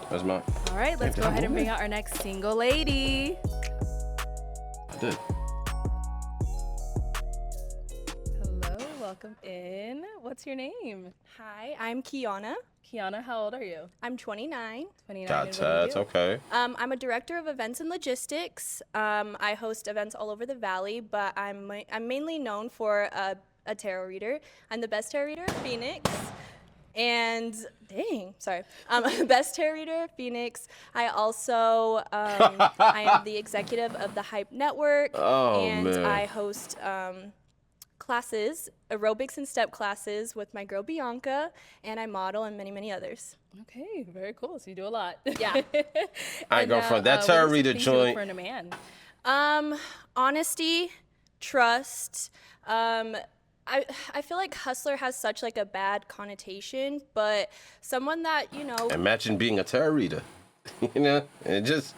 That's mine. All right, let's go ahead and bring out our next single lady. I did. Hello, welcome in. What's your name? Hi, I'm Kiana. Kiana, how old are you? I'm 29. 29. That's and what do you do? okay. I'm a director of events and logistics. I host events all over the valley, but I'm mainly known for a tarot reader. I'm the best tarot reader of Phoenix. And best tarot reader of Phoenix. I also I am the executive of the Hype Network, and man. I host classes, aerobics and step classes with my girl Bianca, and I model and many, many others. Okay, very cool. So you do a lot. Yeah. I ain't going front. That tarot reader joint. For a man. Honesty, trust. I feel like hustler has such like a bad connotation, but someone that, Imagine being a tarot reader. It just.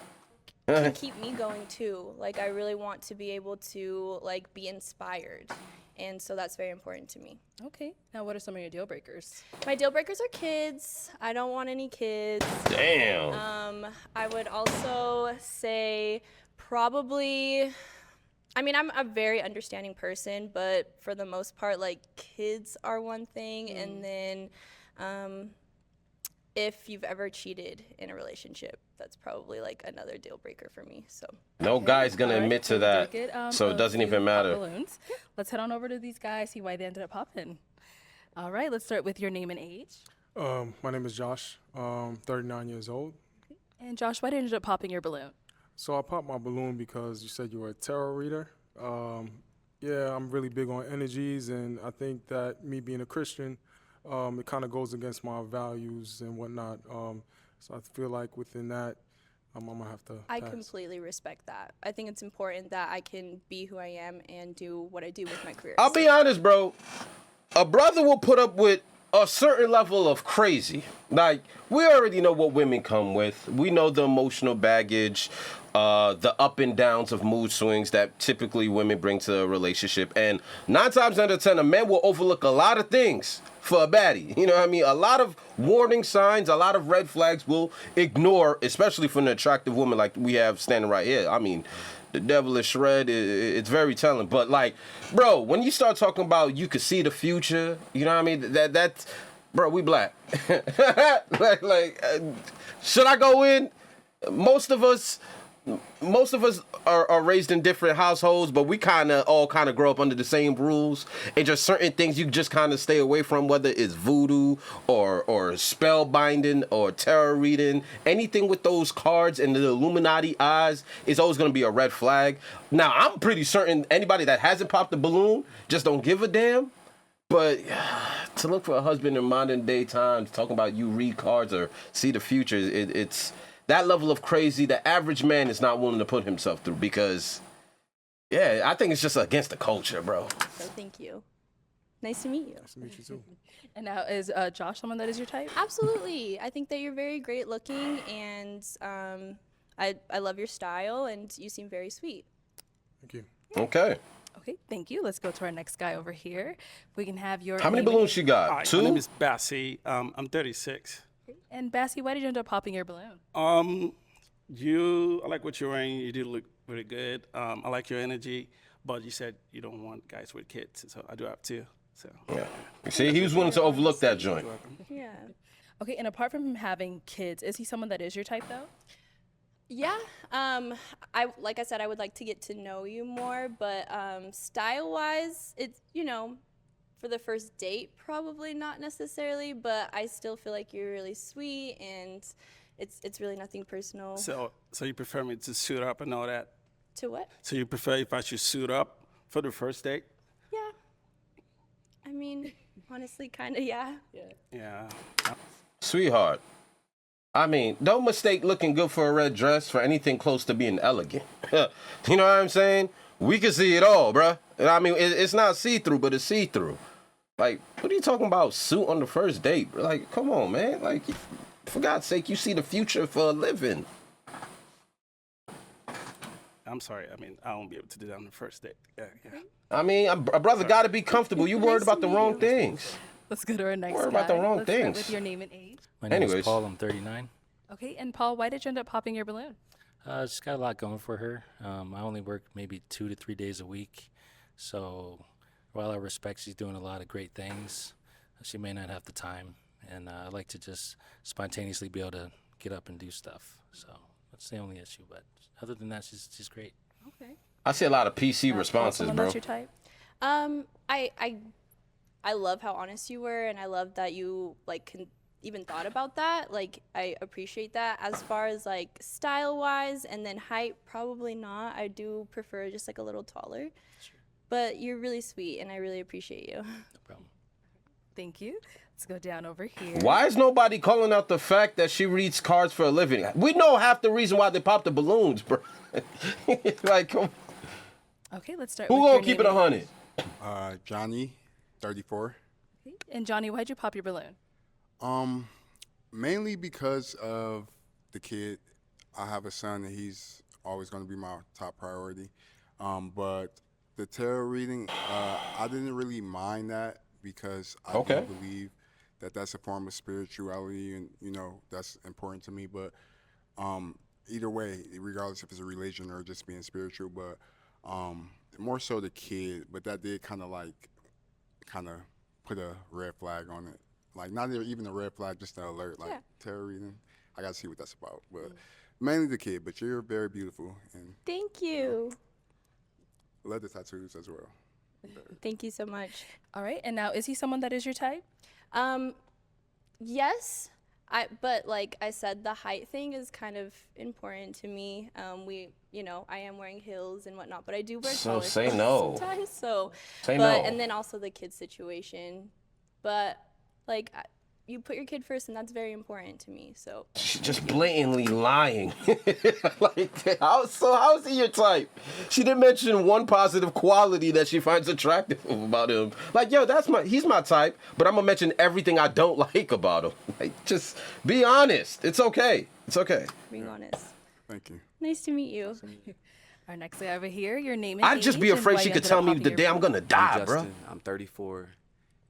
can keep me going too. Like, I really want to be able to like be inspired. And so that's very important to me. Okay. Now, what are some of your deal breakers? My deal breakers are kids. I don't want any kids. Damn. I would also say probably, I'm a very understanding person, but for the most part, like, kids are one thing. And then if you've ever cheated in a relationship, that's probably like another deal breaker for me. So No guy's going to admit to that, so it doesn't even matter. Balloons. Let's head on over to these guys, see why they ended up popping. All right, let's start with your name and age. My name is Josh. 39 years old. And Josh, why did you end up popping your balloon? So I popped my balloon because you said you were a tarot reader. Yeah, I'm really big on energies, and I think that me being a Christian, it kind of goes against my values and whatnot. So I feel like within that, I'm gonna have to I pass. completely respect that. I think it's important that I can be who I am and do what I do with my career. I'll be honest, bro. A brother will put up with a certain level of crazy. Like, we already know what women come with. We know the emotional baggage, the up and downs of mood swings that typically women bring to a relationship. And 9 times out of 10, a man will overlook a lot of things for a baddie. You know what I mean? A lot of warning signs, a lot of red flags will ignore, especially for an attractive woman like we have standing right here. I mean, the devilish red, it's very telling. But, like, bro, when you start talking about you could see the future, you know what I mean? That's, bro, we black. Should I go in? Most of us are raised in different households, but we all grow up under the same rules. And just certain things you just kind of stay away from, whether it's voodoo or spell binding or tarot reading. Anything with those cards and the Illuminati eyes is always going to be a red flag. Now, I'm pretty certain anybody that hasn't popped the balloon just don't give a damn. But to look for a husband in modern day times, talking about you read cards or see the future, it's that level of crazy the average man is not willing to put himself through because, yeah, I think it's just against the culture, bro. So thank you. Nice to meet you. Nice to meet you too. And now, is Josh someone that is your type? Absolutely. I think that you're very great looking, and I love your style, and you seem very sweet. Thank you. Okay. Okay, thank you. Let's go to our next guy over here. If we can have your How many name and balloons age. you got? Hi, 2? my name is Bassie. I'm 36. And Bassie, why did you end up popping your balloon? I like what you're wearing. You do look really good. I like your energy, but you said you don't want guys with kids, so I do have 2. So Yeah. See, he was willing to overlook that joint. Yeah. Okay, and apart from him having kids, is he someone that is your type though? Yeah. Like I said, I would like to get to know you more, but style-wise, it's, for the first date, probably not necessarily, but I still feel like you're really sweet, and it's really nothing personal. so you prefer me to suit up and all that? To what? So you prefer if I should suit up for the first date? Yeah. I mean, honestly, kind of, yeah. Yeah. Sweetheart, I mean, don't mistake looking good for a red dress for anything close to being elegant. You know what I'm saying? We can see it all, bruh. I mean, it's not see-through, but it's see-through. Like, what are you talking about, suit on the first date? Like, come on, man. Like, for God's sake, you see the future for a living. I'm sorry. I mean, I won't be able to do that on the first date. Yeah. I mean, a brother got to be comfortable. You worried about the wrong things. Let's go to our next Worry guy. about the wrong Let's start things. with your name and age. My name Anyways. is Paul. I'm 39. Okay, and Paul, why did you end up popping your balloon? She's got a lot going for her. I only work maybe 2 to 3 days a week. So while I respect she's doing a lot of great things, she may not have the time. And I like to just spontaneously be able to get up and do stuff. So that's the only issue. But other than that, she's great. Okay. I see a lot of PC Paul, responses, someone bro. that's your type? I love how honest you were, and I love that you even thought about that. Like, I appreciate that. As far as like style wise and then height, probably not. I do prefer just like a little taller. Sure. But you're really sweet, and I really appreciate you. No problem. Thank you. Let's go down over here. Why is nobody calling out the fact that she reads cards for a living? We know half the reason why they pop the balloons, bro. Like, come- Okay, let's start who with gonna your keep name it and 100? Johnny, 34. Okay. And Johnny, why'd you pop your balloon? Mainly because of the kid. I have a son and he's always going to be my top priority. But the tarot reading, I didn't really mind that because I Okay. do believe that that's a form of spirituality and, that's important to me. But either way, regardless if it's a religion or just being spiritual, but more so the kid. But that did kind of put a red flag on it. Like, not even a red flag, just an alert. Like, Yeah. tarot reading, I got to see what that's about. But mainly the kid, but you're very beautiful. And Thank you. leather tattoos as well. Thank you so much. All right, and now is he someone that is your type? Yes, but like I said, the height thing is kind of important to me. I am wearing heels and whatnot, but I do wear So taller say heels no. sometimes. So, Say but no. and then also the kid situation, but like you put your kid first, and that's very important to me. So She's just blatantly lying. Like, how is he your type? She didn't mention one positive quality that she finds attractive about him. Like, yo, he's my type, but I'm gonna mention everything I don't like about him. Like, just be honest. It's okay. It's okay. being honest. Thank you. Nice to meet you. Our next guy over here, your name and I'd just be age and afraid why she you could ended tell up me popping the your day I'm balloon. gonna die, I'm bro. Justin. I'm 34.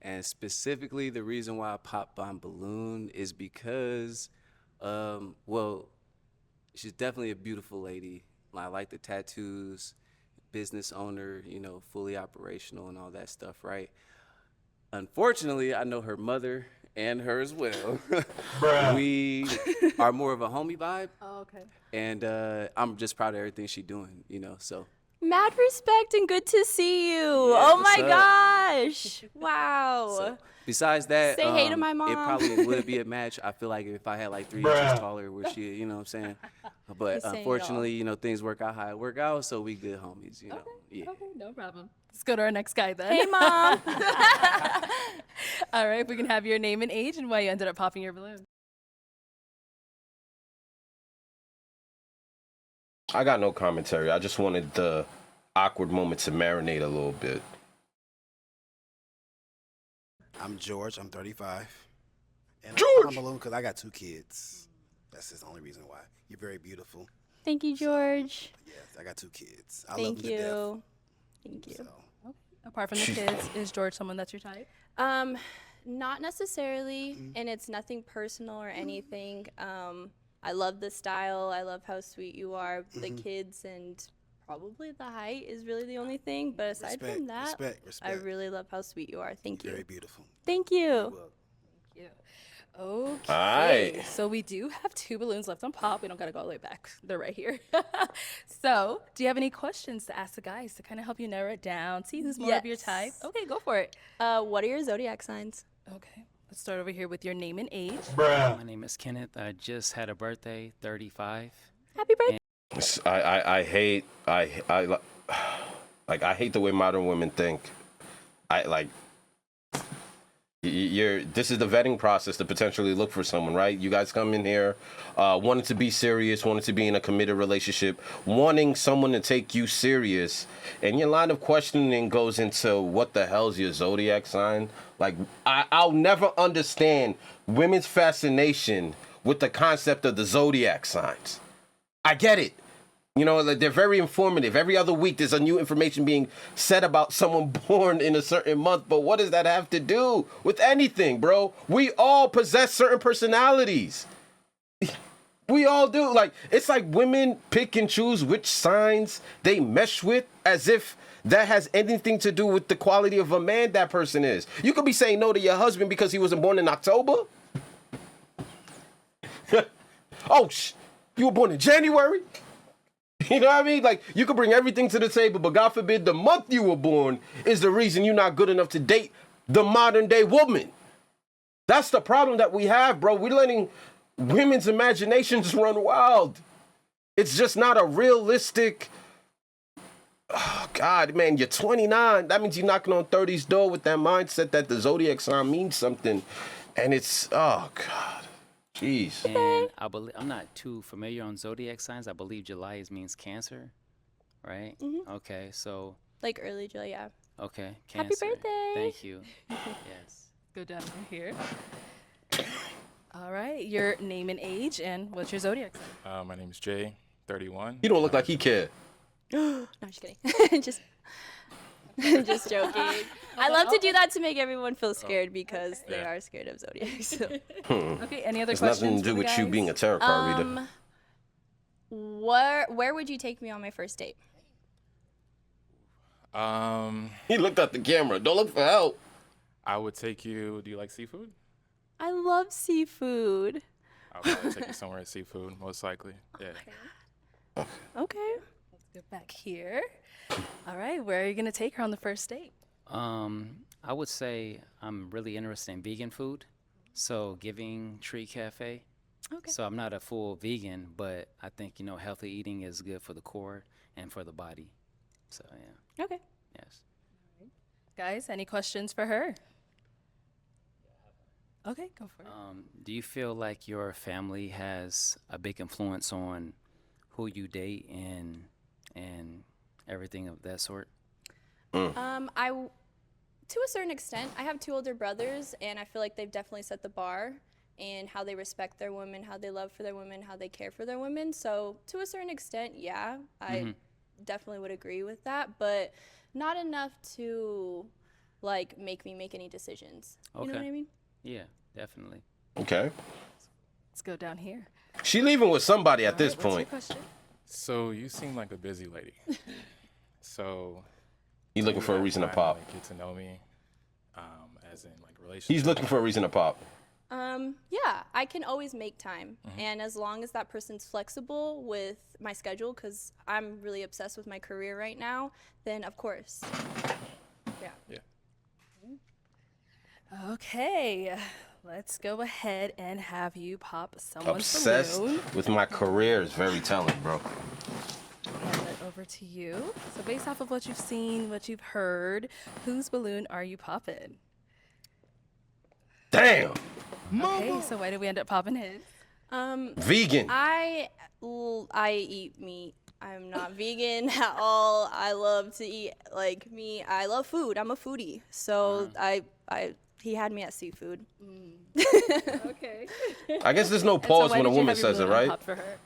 And specifically, the reason why I popped my balloon is because, she's definitely a beautiful lady. I like the tattoos, business owner, fully operational and all that stuff, right? Unfortunately, I know her mother and her as well. We are more of a homie vibe. Oh, okay. And I'm just proud of everything she's doing, so. Mad respect and good to see you. Yeah, Oh my what's up? gosh. Wow. So, besides that, Say hey to my mom. It probably would be a match. I feel like if I had like 3 inches taller, where she, you know what I'm saying? But He's saying it unfortunately, things work out how it work out, so we good homies, Yeah. Okay, no problem. Let's go to our next guy then. Hey, Mom. All right, if we can have your name and age and why you ended up popping your balloon. I got no commentary. I just wanted the awkward moment to marinate a little bit. I'm George. I'm 35. And George! I'm alone because I got 2 kids. That's just the only reason why. You're very beautiful. Thank you, George. Yes, I got 2 kids. I love Thank them to death. you. Thank you. So, Apart from the kids, is George someone that's your type? Not necessarily, and it's nothing personal or anything. I love the style. I love how sweet you are. The kids and probably the height is really the only thing. But aside respect, from that, respect. I really love how sweet you are. Thank You're you. very beautiful. Thank you. Well, Yeah. Okay. Alright. So we do have 2 balloons left on pop. We don't gotta go all the way back. They're right here. So, do you have any questions to ask the guys to kind of help you narrow it down, see who's more of your type? Yes. Okay, go for it. What are your zodiac signs? Okay. Let's start over here with your name and age. My name is Kenneth. I just had a birthday, 35. Happy birthday. I hate I hate the way modern women think. This is the vetting process to potentially look for someone, right? You guys come in here wanting to be serious, wanting to be in a committed relationship, wanting someone to take you serious, and your line of questioning goes into what the hell's your zodiac sign? Like, I'll never understand women's fascination with the concept of the zodiac signs. I get it. Like, they're very informative. Every other week, there's a new information being said about someone born in a certain month. But what does that have to do with anything, bro? We all possess certain personalities. We all do. Like, it's like women pick and choose which signs they mesh with as if that has anything to do with the quality of a man that person is. You could be saying no to your husband because he wasn't born in October. Oh, you were born in January? You know what I mean? Like, you could bring everything to the table, but God forbid the month you were born is the reason you're not good enough to date the modern day woman. That's the problem that we have, bro. We're letting women's imaginations run wild. It's just not a realistic... Oh, God, man, you're 29. That means you're knocking on 30's door with that mindset that the zodiac sign means something. And it's... Oh, God. Jeez. And I'm not too familiar on zodiac signs. I believe July means Cancer, right? Okay, so... Like early July, yeah. Okay, Happy Cancer. birthday. Thank you. Yes. Go down here. All right, your name and age, and what's your zodiac sign? My name is Jay, 31. He don't look like he cared. No, I'm just kidding. just joking. I love to do that to make everyone feel scared because they are scared of zodiac. So. Okay, any other It's questions? nothing to do for the with you guys? being a tarot card reader. Where would you take me on my first date? He looked at the camera. Don't look for help. I would take you. Do you like seafood? I love seafood. I would probably take you somewhere at seafood, most likely. Yeah. Okay. Let's go back here. All right, where are you gonna take her on the first date? I would say I'm really interested in vegan food, so Giving Tree Cafe. Okay. So I'm not a full vegan, but I think healthy eating is good for the core and for the body. So yeah. Okay. Yes. Guys, any questions for her? Okay, go for it. Do you feel like your family has a big influence on who you date and everything of that sort? To a certain extent, I have 2 older brothers, and I feel like they've definitely set the bar in how they respect their women, how they love for their women, how they care for their women. So to a certain extent, yeah, I definitely would agree with that, but not enough to like make me make any decisions. Okay. You know what I mean? Yeah, definitely. Okay. Let's go down here. She leaving with somebody at this What's your point. question? So you seem like a busy lady. So He's looking for a reason to pop. Like, get to know me, as in like relationship. He's looking for a reason to pop. Yeah, I can always make time. And as long as that person's flexible with my schedule, because I'm really obsessed with my career right now, then of course. Yeah. Yeah. Okay, let's go ahead and have you pop someone's Obsessed balloon. with my career is very telling, bro. Hand it over to you. So based off of what you've seen, what you've heard, whose balloon are you popping? Damn. Okay, so why did we end up popping his? Vegan. I eat meat. I'm not vegan at all. I love to eat like meat. I love food. I'm a foodie. So he had me at seafood. Okay. I guess there's no And so pause why when a did you woman have your says it, balloon right? unpopped for her?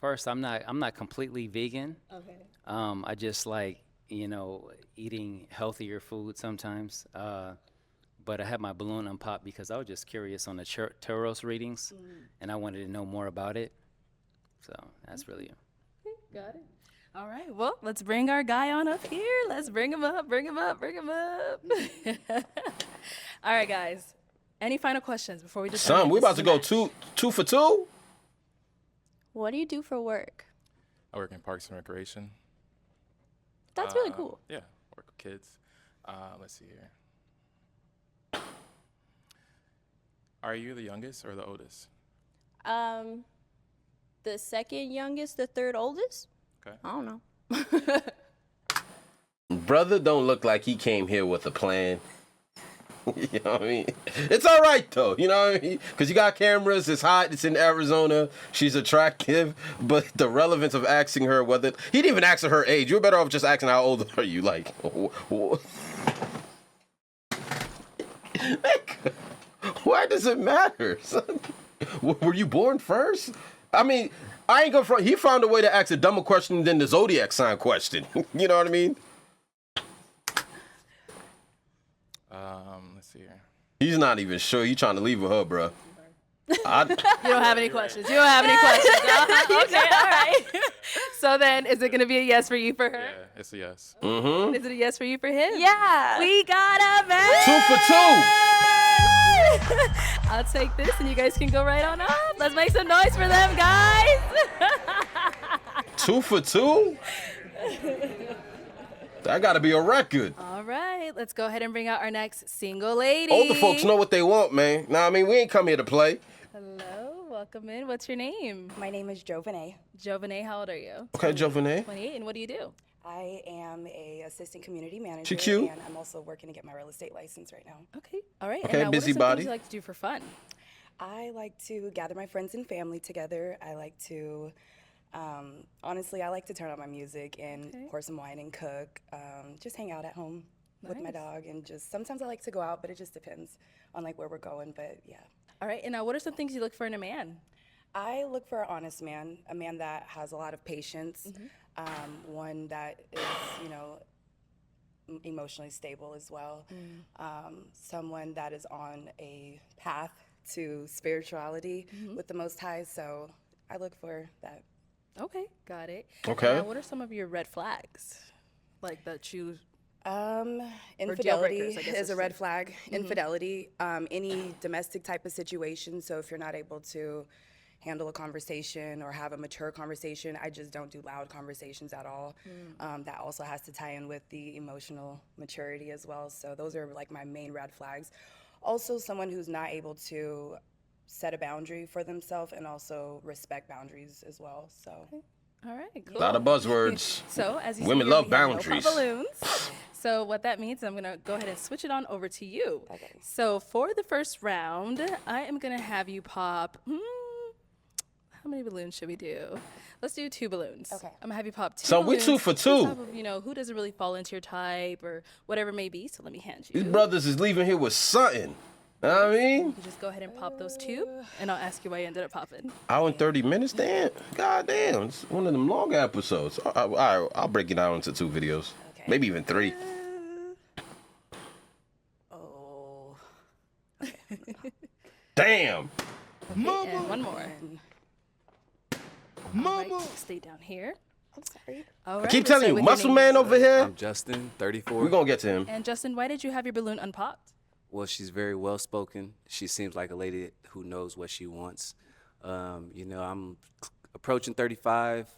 First, I'm not completely vegan. Okay. I just like eating healthier food sometimes. But I had my balloon unpopped because I was just curious on the Taurus readings, and I wanted to know more about it. So that's really it. Got it. All right. Well, let's bring our guy on up here. Let's bring him up. Bring him up. Bring him up. All right, guys. Any final questions before we just? Son, we about to go two for two. What do you do for work? I work in Parks and Recreation. That's really cool. Yeah, work with kids. Let's see here. Are you the youngest or the oldest? The second youngest, the third oldest? Okay. I don't know. Brother don't look like he came here with a plan. You know what I mean? It's all right, though. You know what I mean? Because you got cameras. It's hot. It's in Arizona. She's attractive. But the relevance of asking her whether... He didn't even ask her age. You're better off just asking how old are you. Like... Why does it matter? Son? Were you born first? I mean, I ain't gonna front. He found a way to ask a dumber question than the zodiac sign question. You know what I mean? Let's see here. He's not even sure. He trying to leave with her, bro. You don't have any questions. You don't have any questions. Okay, all right. So then, is it gonna be a yes for you for her? Yeah, it's a yes. Mm-hmm. Is it a yes for you for him? Yeah. We got a man. 2 for 2. I'll take this, and you guys can go right on up. Let's make some noise for them, guys. 2 for 2? That gotta be a record. All right, let's go ahead and bring out our next single lady. Older folks know what they want, man. Nah, I mean, we ain't come here to play. Hello, welcome in. What's your name? My name is Jovanay. Jovanay, how old are you? Okay, Jovanay. 28, and what do you do? I am a assistant community manager, cute. and I'm also working to get my real estate license right now. Okay, all right. Okay, and now, what are some busybody. things you like to do for fun? I like to gather my friends and family together. I like to, honestly, I like to turn on my music and pour some wine and cook. Just hang out at home with my Nice. dog, and just sometimes I like to go out, but it just depends on like where we're going. But yeah, All right, and now what are some things you look for in a man? I look for an honest man, a man that has a lot of patience, one that is, you know, emotionally stable as well, someone that is on a path to spirituality with the Most High. So I look for that. Okay, got it. Okay. Now, what are some of your red flags? Like that you Infidelity breakers, I guess I is a should red say. flag. Infidelity, any domestic type of situation. So if you're not able to handle a conversation or have a mature conversation, I just don't do loud conversations at all. That also has to tie in with the emotional maturity as well. So those are like my main red flags. Also, someone who's not able to set a boundary for themselves and also respect boundaries as well. So. All right, cool. A lot of buzzwords. So, as you see Women here, love we have boundaries. No pop balloons. So, what that means, I'm gonna go ahead and switch it on over to you. Okay. So, for the first round, I am gonna have you pop. How many balloons should we do? Let's do 2 balloons. Okay. I'm gonna have you pop 2. So we balloons 2 for based 2. off of, you know, who doesn't really fall into your type or whatever it may be. So let me hand you. These brothers is leaving here with something. Know what I mean? You just go ahead and pop those 2, and I'll ask you why you ended up popping. Hour and 30 minutes, damn. God damn. It's one of them long episodes. All right, I'll break it down into 2 videos. Okay. Maybe even 3. Oh. Damn. Okay, and one more. All right, stay down here. I'm sorry. All I right, keep let's telling start you, with your muscle name. man over here. I'm Justin, 34. We're going to get to him. And Justin, why did you have your balloon unpopped? Well, she's very well spoken. She seems like a lady who knows what she wants. You know, I'm approaching 35.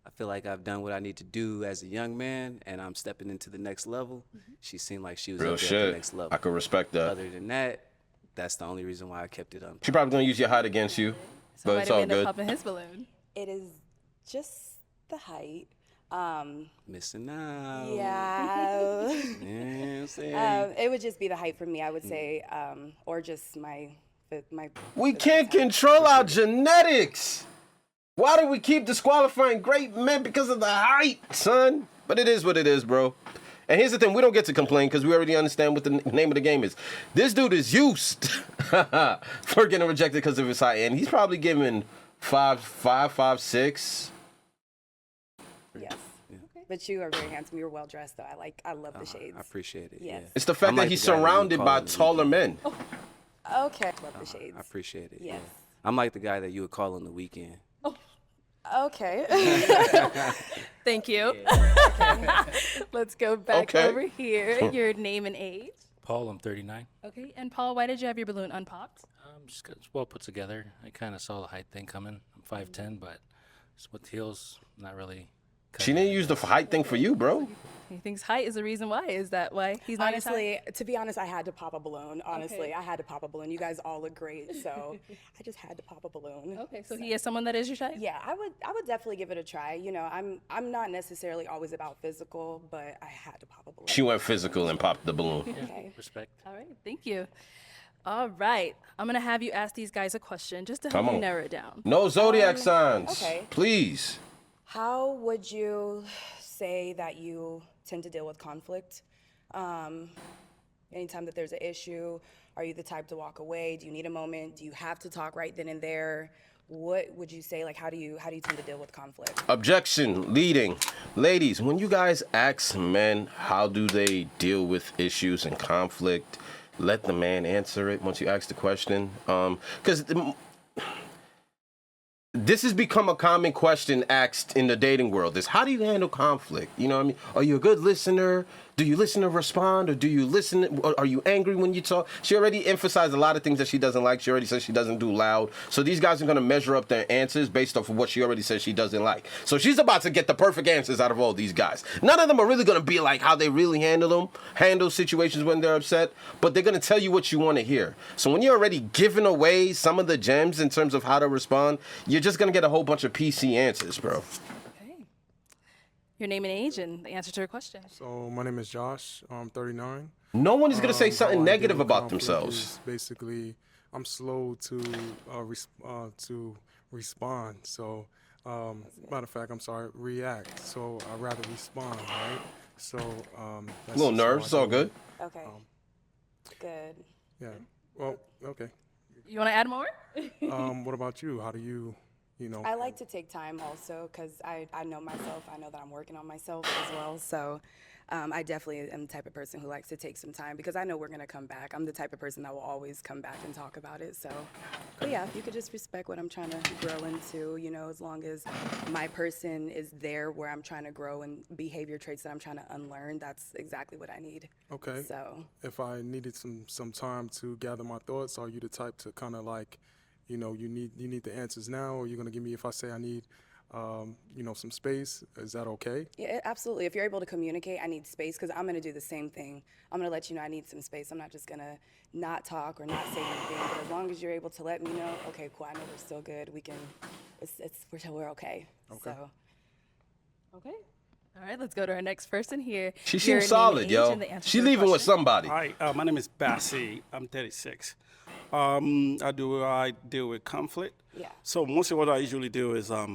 I feel like I've done what I need to do as a young man, and I'm stepping into the next level. She seemed like she was Real up there at the shit. next level. I could respect that. Other than that, that's the only reason why I kept it up. She probably going to use your height against you. So But why it's did we all end up good. popping his balloon? It is just the height. Missing out. Yeah. Yeah, I'm saying. It would just be the height for me, I would say, or just my. We can't control our genetics. Why do we keep disqualifying great men because of the height, son? But it is what it is, bro. And here's the thing, we don't get to complain because we already understand what the name of the game is. This dude is used for getting rejected because of his height, and he's probably giving 5'5", 6". Yes. But you are very handsome. You're well dressed, though. I love the shades. I appreciate it. Yes. Yeah. It's the fact I'm that like he's the guy that you surrounded call by in the taller weekend. men. Okay. Love the shades. I appreciate it. Yes. Yeah. I'm like the guy that you would call on the weekend. Okay. Thank you. Let's go back Okay. over here. Your name and age. Paul, I'm 39. Okay, and Paul, why did you have your balloon unpopped? Just 'cause it's well put together. I kind of saw the height thing coming. I'm 5'10", but just with heels, not really. She didn't use the height thing for you, bro. He thinks height is the reason why. Is that why he's not your type? Honestly, to be honest, I had to pop a balloon. Honestly, Okay. I had to pop a balloon. You guys all look great, so I just had to pop a balloon. Okay, so he is someone that is your type? Yeah, I would definitely give it a try. You know, I'm not necessarily always about physical, but I had to pop a balloon. She went physical and popped the balloon. Okay. Respect. All right, thank you. All right, I'm gonna have you ask these guys a question just to help Come you on. narrow it down. No zodiac signs. okay. Please. How would you say that you tend to deal with conflict? Anytime that there's an issue, are you the type to walk away? Do you need a moment? Do you have to talk right then and there? What would you say? Like, how do you tend to deal with conflict? Objection, leading. Ladies, when you guys ask men how do they deal with issues and conflict, let the man answer it once you ask the question. Because this has become a common question asked in the dating world is how do you handle conflict? You know what I mean? Are you a good listener? Do you listen to respond, or do you listen? Or are you angry when you talk? She already emphasized a lot of things that she doesn't like. She already says she doesn't do loud. So these guys are going to measure up their answers based off of what she already says she doesn't like. So she's about to get the perfect answers out of all these guys. None of them are really going to be like how they really handle situations when they're upset, but they're going to tell you what you want to hear. So when you're already giving away some of the gems in terms of how to respond, you're just going to get a whole bunch of PC answers, bro. Your name and age and the answer to her question. So my name is Josh. I'm 39. No one is going to say something how I negative deal with about conflict themselves. is basically, I'm slow to respond. So, matter of fact, I'm sorry, react. So I rather respond, right? So that's Little just how nerves, I it's all deal with good. Okay. Good. Yeah. Well, okay. You want to add more? What about you? How do you know? I like to take time also because I know myself. I know that I'm working on myself as well. So I definitely am the type of person who likes to take some time because I know we're going to come back. I'm the type of person that will always come back and talk about it. So, but yeah, if you could just respect what I'm trying to grow into, you know, as long as my person is there where I'm trying to grow and behavior traits that I'm trying to unlearn, that's exactly what I need. Okay. So if I needed some time to gather my thoughts, are you the type to kind of like, you know, you need the answers now, or you're gonna give me if I say I need, you know, some space? Is that okay? yeah, absolutely. If you're able to communicate, I need space because I'm going to do the same thing. I'm going to let you know I need some space. I'm not just going to not talk or not say anything. But as long as you're able to let me know, okay, cool, I know we're still good. We can, we're okay. Okay. So. Okay. All right, let's go to our next person here. She Your seems name, solid, age, yo. and the answer She to her leaving with question. somebody. Hi, my name is Bassi. I'm 36. I deal with conflict. Yeah. So mostly what I usually do is I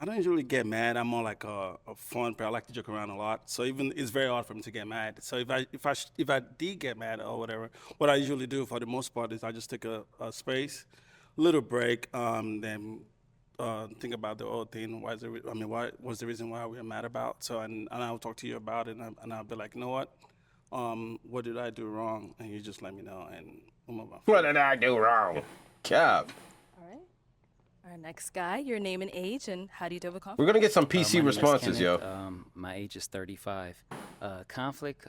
don't usually get mad. I'm more like a fun player. I like to joke around a lot. So even it's very hard for me to get mad. So if I did get mad or whatever, what I usually do for the most part is I just take a space, little break, then think about the whole thing. What was the reason why we were mad about? So and I'll talk to you about it, and I'll be like, you know what did I do wrong? And you just let me know, and we'll move on. What did I do wrong? Cap. All right. Our next guy, your name and age, and how do you deal with conflict? We're going to get some My PC name is responses, yo. Kenneth. My age is 35. Conflict,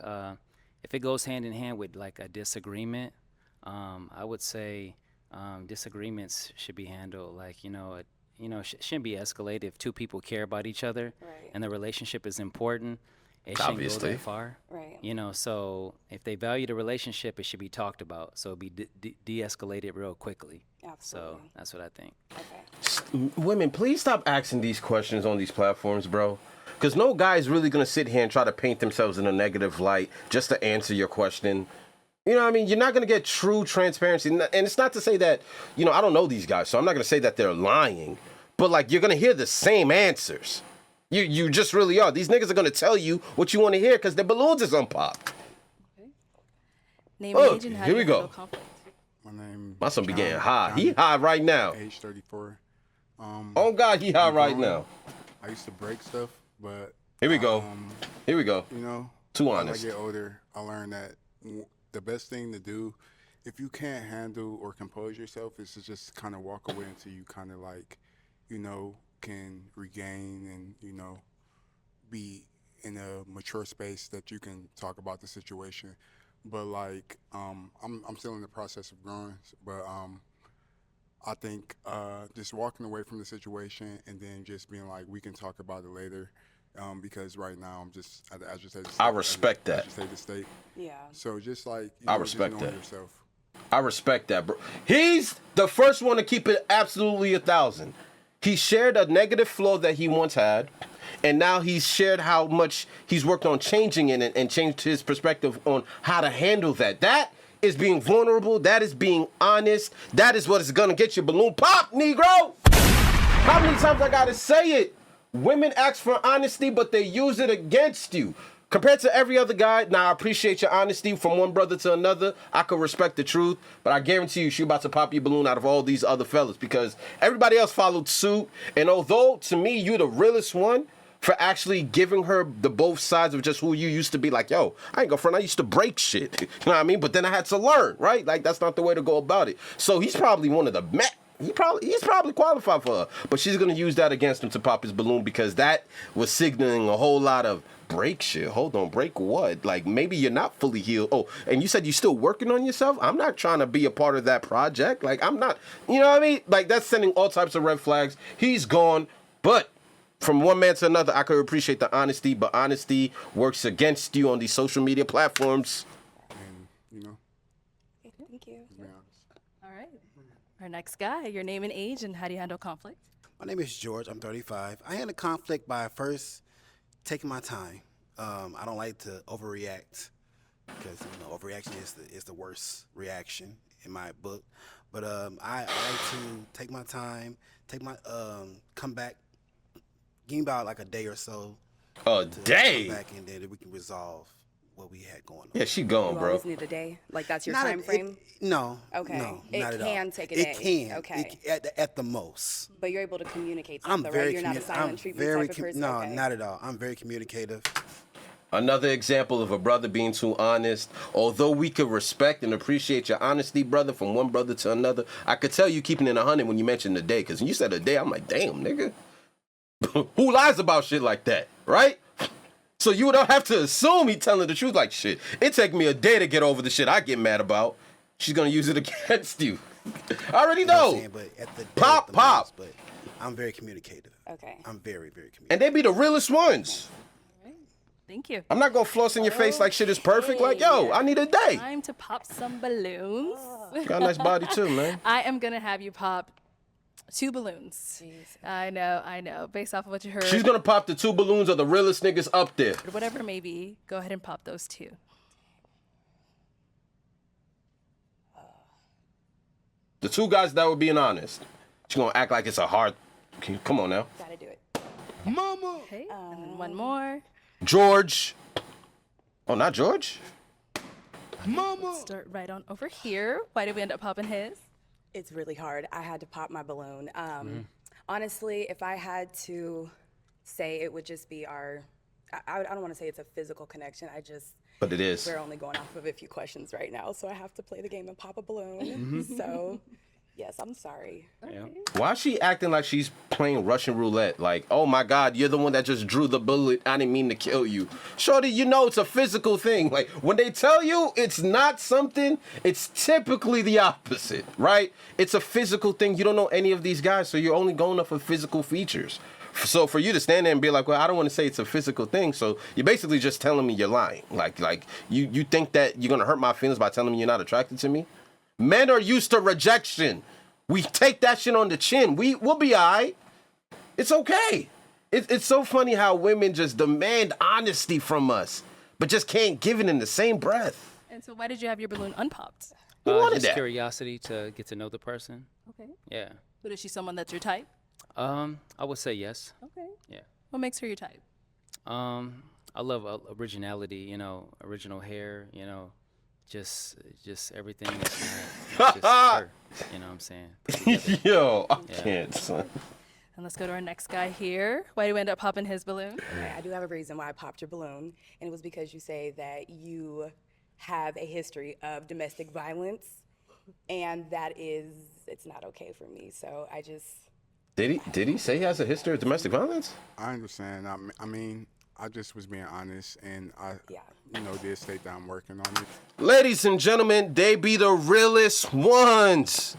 if it goes hand in hand with like a disagreement, I would say disagreements should be handled like, shouldn't be escalated if two people care about each other Right. and the relationship is important. It shouldn't go Obviously. that far. Right. So if they value the relationship, it should be talked about. So it'd be de-escalated real quickly. So Absolutely. that's what I think. Okay. Women, please stop asking these questions on these platforms, bro. Because no guy's really going to sit here and try to paint themselves in a negative light just to answer your question. You know what I mean? You're not going to get true transparency. And it's not to say that, I don't know these guys, so I'm not going to say that they're lying. But, like, you're going to hear the same answers. You just really are. These niggas are going to tell you what you want to hear because their balloons is unpopped. Okay. Name Oh, and age, and how here do we you go. handle conflict? My name. My son be getting John- high. John, He high right now. Age 34. Oh, God, he high I'm right grown. now. I used to break stuff, but Here we go. Here we go. you know, Too as honest. I get older, I learned that the best thing to do, if you can't handle or compose yourself, is to just kind of walk away until you kind of like, can regain and be in a mature space that you can talk about the situation. But like, I'm still in the process of growing. But I think just walking away from the situation and then just being like, we can talk about it later. Because right now I'm just at the agitated state. I respect that. Agitated state. Yeah. So just like I just respect knowing that. yourself. I respect that, bro. He's the first one to keep it absolutely 1,000. He shared a negative flaw that he once had, and now he's shared how much he's worked on changing it and changed his perspective on how to handle that. That is being vulnerable. That is being honest. That is what is gonna get your balloon pop, Negro. How many times I gotta say it? Women ask for honesty, but they use it against you. Compared to every other guy, now I appreciate your honesty from one brother to another. I could respect the truth, but I guarantee you she about to pop your balloon out of all these other fellas because everybody else followed suit. And although, to me, you the realest one, for actually giving her the both sides of just who you used to be. Like, yo, I ain't gonna front, I used to break shit. You know what I mean? But then I had to learn, right? Like, that's not the way to go about it. So he's probably one of the he's probably qualified for her. But she's gonna use that against him to pop his balloon because that was signaling a whole lot of break shit. Hold on, break what? Like, maybe you're not fully healed. Oh, and you said you're still working on yourself? I'm not trying to be a part of that project. Like, I'm not, you know what I mean? Like, that's sending all types of red flags. He's gone, but from one man to another, I could appreciate the honesty, but honesty works against you on these social media platforms. And, you know, Thank you. to be honest. All right. Our next guy, your name and age, and how do you handle conflict? My name is George. I'm 35. I handle conflict by first taking my time. I don't like to overreact because overreaction is the worst reaction in my book. But I like to take my time, come back. Give me about like a day or so. A day? Come back and then we can resolve what we had going on. Yeah, she gone, You bro. always need a day? Like, that's your Not time frame? No. Okay. No, It not at all. can take a It day. can. Okay. At the most. But you're able to communicate I'm stuff, very right? You're not a silent treatment type of person? No, Okay. not at all. I'm very communicative. Another example of a brother being too honest. Although we could respect and appreciate your honesty, brother, from one brother to another, I could tell you keeping it 100 when you mentioned the day. Because when you said a day, I'm like, damn, nigga. Who lies about shit like that, right? So you don't have to assume he telling the truth. Like, shit, it take me a day to get over the shit I get mad about. She's gonna use it against you. I already You know what I'm know. saying? But at the Pop, at the pop. most, but I'm very communicative. Okay. I'm very, very communicative. And they be the realest ones. Thank you. I'm not gonna floss in your face like shit is perfect. Like, yo, I need a day. Time to pop some balloons. Got a nice body too, man. I am gonna have you pop 2 balloons. I know. Based off of what you heard, She's gonna pop the 2 balloons of the realest niggas up there. whatever it may be, go ahead and pop those 2. The 2 guys that were being honest. She gonna act like it's a hard. Come on now. Gotta do it. Mama. Okay, and then one more. George. Oh, not George? Mama. Start right on over here. Why did we end up popping his? It's really hard. I had to pop my balloon. Honestly, if I had to say, it would just be our, I don't want to say it's a physical connection. But it is. We're only going off of a few questions right now, so I have to play the game and pop a balloon. So, yes, I'm sorry. Yeah. Why is she acting like she's playing Russian roulette? Like, oh my God, you're the one that just drew the bullet. I didn't mean to kill you. Shorty, you know it's a physical thing. Like, when they tell you it's not something, it's typically the opposite, right? It's a physical thing. You don't know any of these guys, so you're only going off of physical features. So for you to stand there and be like, well, I don't want to say it's a physical thing, so you're basically just telling me you're lying. Like you think that you're gonna hurt my feelings by telling me you're not attracted to me? Men are used to rejection. We take that shit on the chin. We'll be all right. It's okay. It's so funny how women just demand honesty from us, but just can't give it in the same breath. And so why did you have your balloon unpopped? Who wanted Just that? curiosity to get to know the person. Okay. Yeah. But is she someone that's your type? I would say yes. Okay. Yeah. What makes her your type? I love originality, you know, original hair, you know, just everything is not just her, you know what I'm saying? Yo, I Yeah. can't, son. And let's go to our next guy here. Why do we end up popping his balloon? Okay, I do have a reason why I popped your balloon, and it was because you say that you have a history of domestic violence, and it's not okay for me. So I just. Did he say he has a history of domestic violence? I understand. I mean, I just was being honest, and I, did state that I'm working on it. Ladies and gentlemen, they be the realest ones.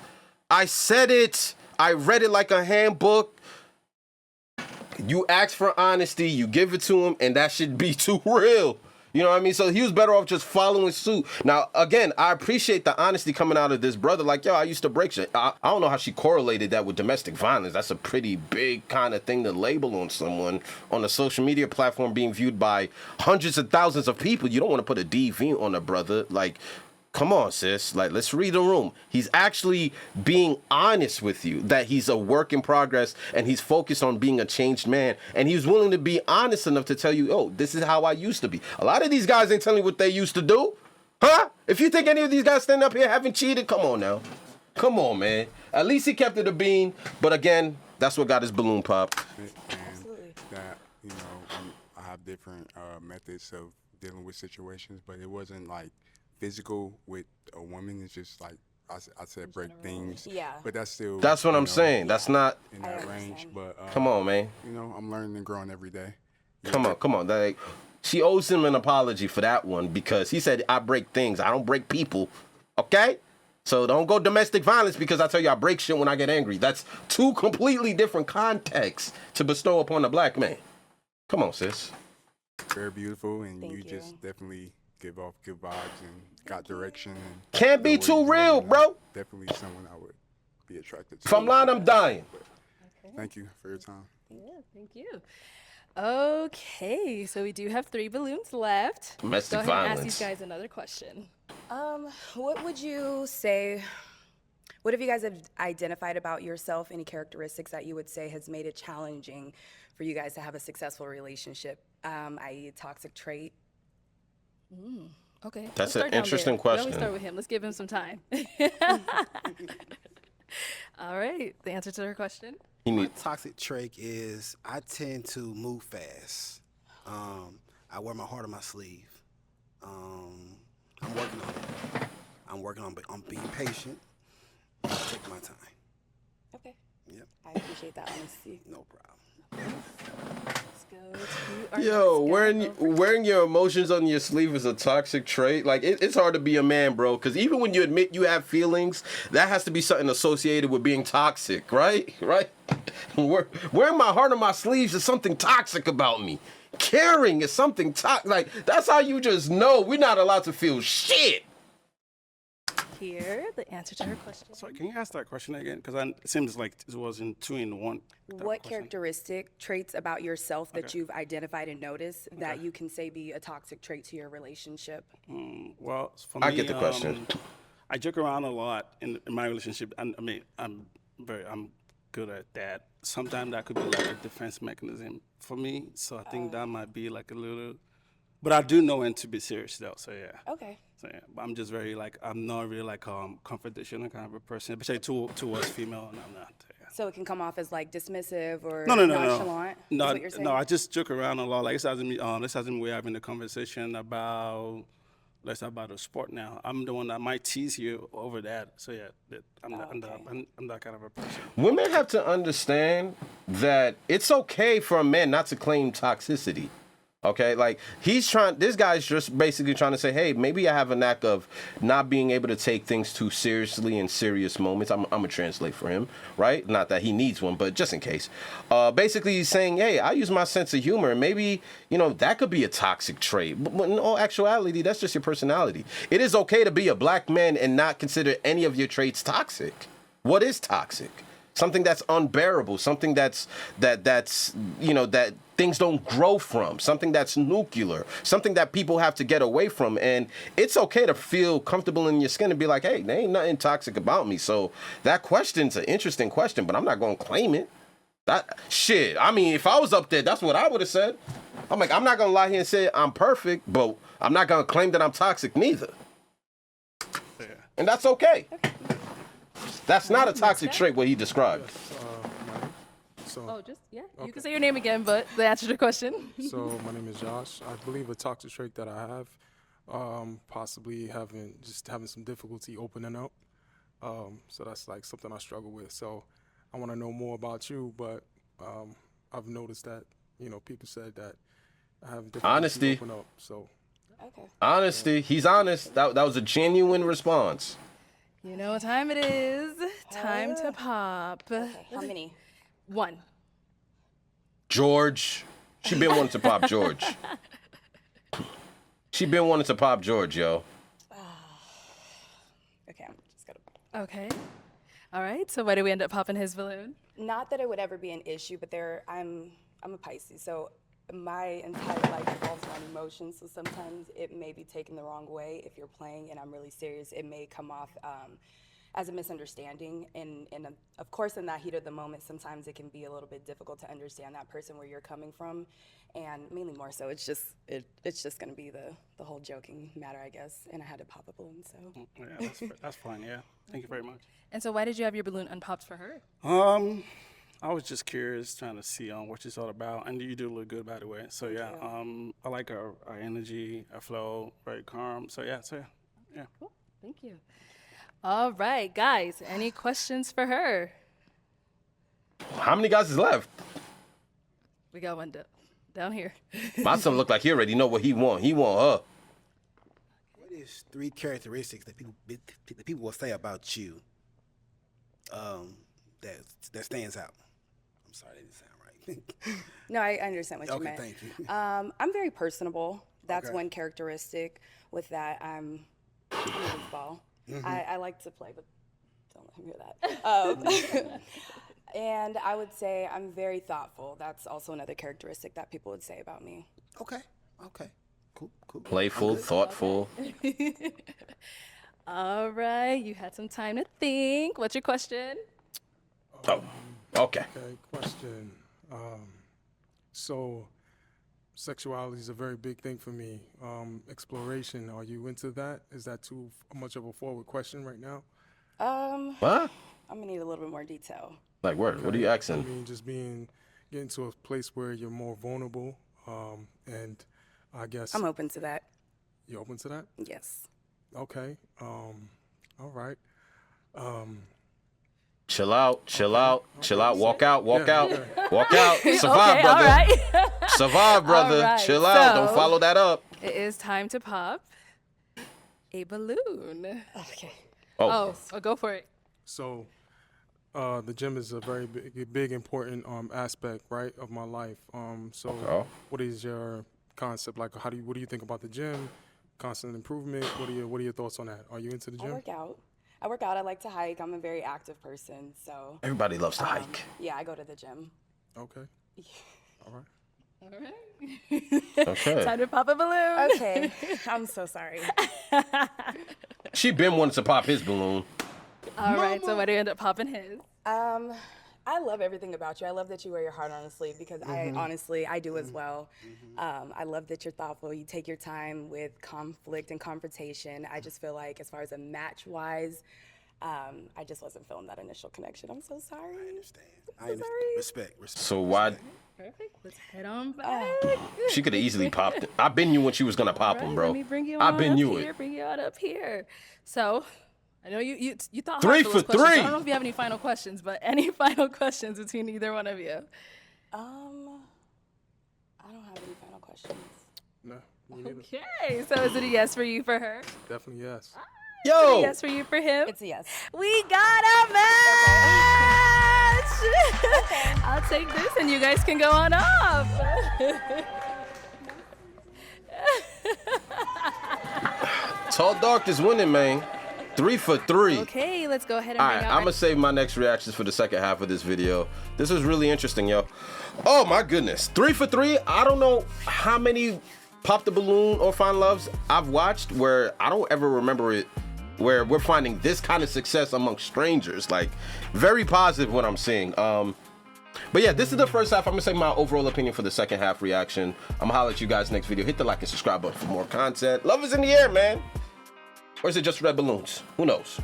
I said it. I read it like a handbook. You ask for honesty, you give it to him, and that should be too real. You know what I mean? So he was better off just following suit. Now, again, I appreciate the honesty coming out of this brother. Like, yo, I used to break shit. I don't know how she correlated that with domestic violence. That's a pretty big kind of thing to label on someone on a social media platform being viewed by hundreds of thousands of people. You don't want to put a DV on a brother. Like, come on, sis. Like, let's read the room. He's actually being honest with you that he's a work in progress and he's focused on being a changed man. And he's willing to be honest enough to tell you, oh, this is how I used to be. A lot of these guys ain't telling you what they used to do. Huh? If you think any of these guys standing up here haven't cheated, come on now. Come on, man. At least he kept it a bean. But again, that's what got his balloon popped. And that You know, I have different methods of dealing with situations, but it wasn't like physical with a woman. It's just like I said, break things. Yeah. But that's still. That's what you I'm know, saying. That's not. in that range. But Come on, man. You know, I'm learning and growing every day. Come on. Like, she owes him an apology for that one because he said, I break things. I don't break people. Okay? So don't go domestic violence because I tell you I break shit when I get angry. That's two completely different contexts to bestow upon a black man. Come on, sis. Very beautiful, and Thank you. just definitely give off good vibes and got direction. And Can't be know where too you're real, going, and bro. Definitely someone I would be attracted to. If I'm lying, I'm dying. Thank you for your time. Yeah, thank you. Okay, so we do have 3 balloons left. Domestic Go ahead and ask violence. these guys another question. What would you say? What have you guys have identified about yourself? Any characteristics that you would say has made it challenging for you guys to have a successful relationship, i.e., a toxic trait? Okay. That's let's an start down interesting there. Why don't question. we start with him? Let's give him some time. All right. The answer to her question. My toxic trait is I tend to move fast. I wear my heart on my sleeve. I'm working on it. I'm working on being patient. Take my time. Okay. Yep. I appreciate that honesty. No problem. Let's go to our Yo, next guy. wearing your emotions on your sleeve is a toxic trait. Like, it's hard to be a man, bro. Because even when you admit you have feelings, that has to be something associated with being toxic, right? Right? Wearing my heart on my sleeves is something toxic about me. Caring is something toxic. Like, that's how you just know we're not allowed to feel shit. Here, the answer to her question. Sorry, can you ask that question again? Because it seems like it was in 2 in 1. What characteristic traits about yourself that you've identified and noticed that you can say be a toxic trait to your relationship? Well, for me, I get the question. I joke around a lot in my relationship, and I mean, I'm good at that. Sometimes that could be like a defense mechanism for me. So I think that might be like a little. But I do know when to be serious though. So yeah. Okay. So yeah, but I'm just very like I'm not really like confrontational kind of a person, especially towards female, and I'm not. Yeah. So it can come off as like dismissive or No. nonchalant? Is No, what you're saying? no. I just joke around a lot. Like let's assume we're having a conversation about a sport now. I'm the one that might tease you over that. So yeah, I'm that kind of a person. Women have to understand that it's okay for a man not to claim toxicity. Okay, like this guy's just basically trying to say, hey, maybe I have a knack of not being able to take things too seriously in serious moments. I'm gonna translate for him, right? Not that he needs one, but just in case. Basically, he's saying, hey, I use my sense of humor, and maybe, that could be a toxic trait. But in all actuality, that's just your personality. It is okay to be a black man and not consider any of your traits toxic. What is toxic? Something that's unbearable, something that things don't grow from, something that's nuclear, something that people have to get away from. And it's okay to feel comfortable in your skin and be like, hey, there ain't nothing toxic about me. So that question's an interesting question, but I'm not going to claim it. I mean, if I was up there, that's what I would have said. I'm like, I'm not going to lie here and say I'm perfect, but I'm not going to claim that I'm toxic neither. Yeah. And that's okay. That's not a toxic trait what he described. You can say your name again, but the answer to the question. So my name is Josh. I believe a toxic trait that I have, possibly having some difficulty opening up. So that's like something I struggle with. So I want to know more about you, but I've noticed that people said that I have difficulty Honesty. open up. So Okay. Honesty. He's honest. That was a genuine response. You know what time it is. Time to pop. Okay. How many? 1. George. She been wanting to pop George. She been wanting to pop George, yo. Okay, I'm just gonna. Okay. All right. So why did we end up popping his balloon? Not that it would ever be an issue, but I'm a Pisces, so my entire life revolves around emotions. So sometimes it may be taken the wrong way if you're playing and I'm really serious. It may come off as a misunderstanding, and of course, in that heat of the moment, sometimes it can be a little bit difficult to understand that person where you're coming from, and mainly more so, it's just going to be the whole joking matter, I guess. And I had to pop a balloon, so. Yeah, that's fine. Yeah, thank you very much. And so why did you have your balloon unpopped for her? I was just curious, trying to see what she's all about, and you do look good, by the way. So yeah, I like our energy, our flow, very calm. So yeah. Cool. Thank you. All right, guys. Any questions for her? How many guys is left? We got one down here. My son look like he already know what he want. He want her. What is 3 characteristics that people will say about you that stands out? I'm sorry, that didn't sound right. No, I understand what you meant. Okay, thank you. I'm very personable. That's Okay. one characteristic. With that, I'm a goofball. I like to play, but don't let him hear that. And I would say I'm very thoughtful. That's also another characteristic that people would say about me. Okay. Cool. Playful, thoughtful. All right. You had some time to think. What's your question? Oh, okay. Okay, question. So, sexuality is a very big thing for me. Exploration, are you into that? Is that too much of a forward question right now? What? I'm gonna need a little bit more detail. Like word? What are you I asking? mean, just getting to a place where you're more vulnerable, and I guess I'm open to that. you're open to that. Yes. Okay. All right. Chill out. Walk out. Yeah. Walk out. Survive, Okay, brother. all right. Survive, brother. All right, Chill out. Don't so- follow that up. It is time to pop a balloon. Okay. Oh, go for it. So, the gym is a very big important aspect, right, of my life. So, Okay. what is your concept? Like, what do you think about the gym? Constant improvement. What are your thoughts on that? Are you into the I gym? work out. I like to hike. I'm a very active person, so Everybody loves to hike. yeah, I go to the gym. Okay. All right. All right. Okay. Time to pop a balloon. Okay. I'm so sorry. She been wanting to pop his balloon. All right. So where do you end up popping his? I love everything about you. I love that you wear your heart on a sleeve because I do as well. I love that you're thoughtful. You take your time with conflict and confrontation. I just feel like as far as a match wise, I just wasn't feeling that initial connection. I'm so sorry. I understand. Sorry. Respect. So why? Perfect. Let's head on back. She could have easily popped it. I been knew when she was gonna pop him, bro. Let me bring you I on been up knew here. it. Bring you on up here. So, I know you thought 3 hard for those for questions. 3. I don't know if you have any final questions, but any final questions between either one of you? I don't have any final questions. No. Me neither. Okay. So is it a yes for you for her? Definitely yes. A Yo, yes for you for him? It's a yes. We got a match! I'll take this and you guys can go on off. Tall Dark is winning, man. 3 for 3. Okay, let's go ahead and All bring right, out I'm our- gonna save my next reactions for the second half of this video. This was really interesting, yo. Oh my goodness, 3 for 3. I don't know how many Pop the Balloon or Find Loves I've watched where I don't ever remember it, where we're finding this kind of success amongst strangers. Like, very positive what I'm seeing. But yeah, this is the first half. I'm gonna say my overall opinion for the second half reaction. I'm gonna holler at you guys next video. Hit the like and subscribe button for more content. Love is in the air, man. Or is it just red balloons? Who knows?